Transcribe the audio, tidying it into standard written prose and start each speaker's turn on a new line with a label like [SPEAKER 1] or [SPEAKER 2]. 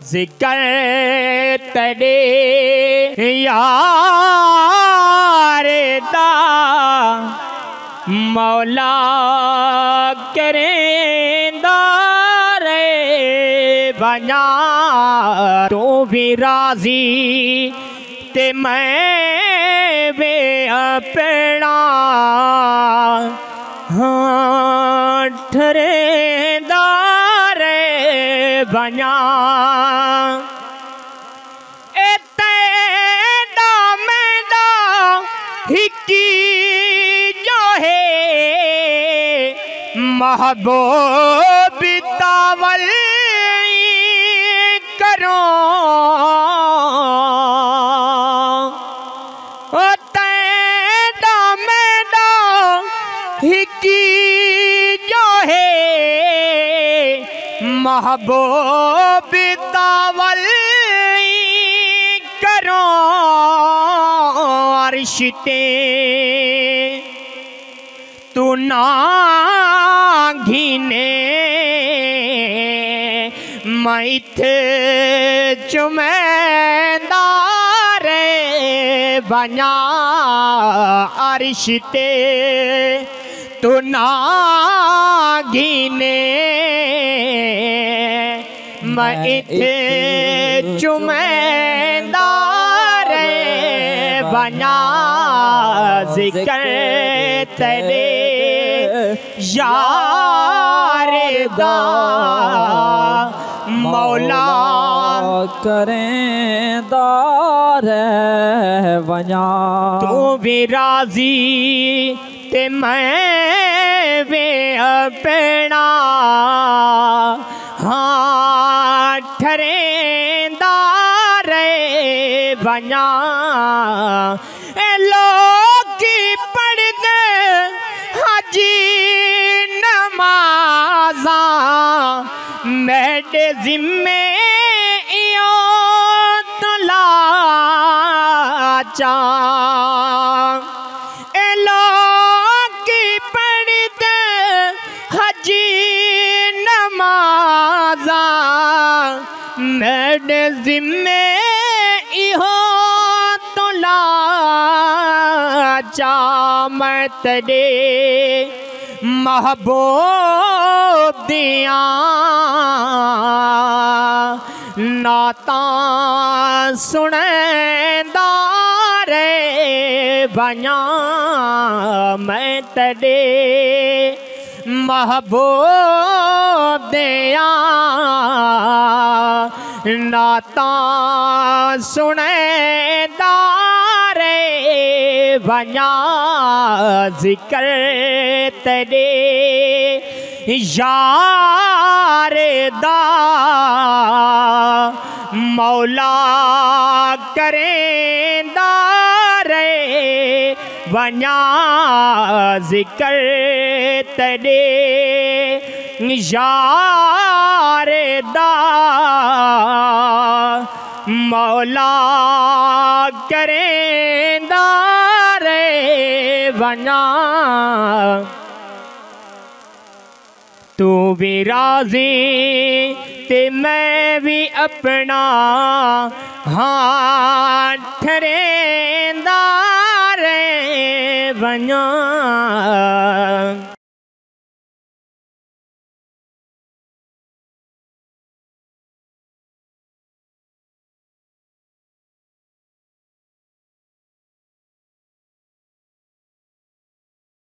[SPEAKER 1] जिक्र तेरे यार दा मौला करेंदा रे बना। तू भी राजी ते मैं वे अपना हाँ ठरेंदा रे बना। महबूब तावल करो तेरा मेरा हिकी जो है महबूब तावल करो। अर्शते तू ना घिने मैथ चुमेंदा रे बना। अर्शते तू ना घिने मैथ चुमेंदा रे बना। जिक्र तेरे यार दा मौला
[SPEAKER 2] करेंदा रे बना।
[SPEAKER 1] तू भी राजी ते मैं वे अपना हाँ ठरेंदा रे बना। लोग पढ़दे हाजी नमाज़ा मेरे जिम्मे इयो तो लाचा। ए लोग पढ़दे हाजी नमाज़ा मेरे जिम्मे इहो तो लाचा। मैं तेरे महबूब दिया नाता सुनेंदा रे बना। मैं तेरे महबूब दिया नाता सुनेंदा रे बना। जिक्र तेरे यार दा मौला करेंदा रे बना। जिक्र तेरे यार दा मौला करेंदा रे बना। तू भी राजी ते मैं भी अपना हाँ ठरेंदा रे बना।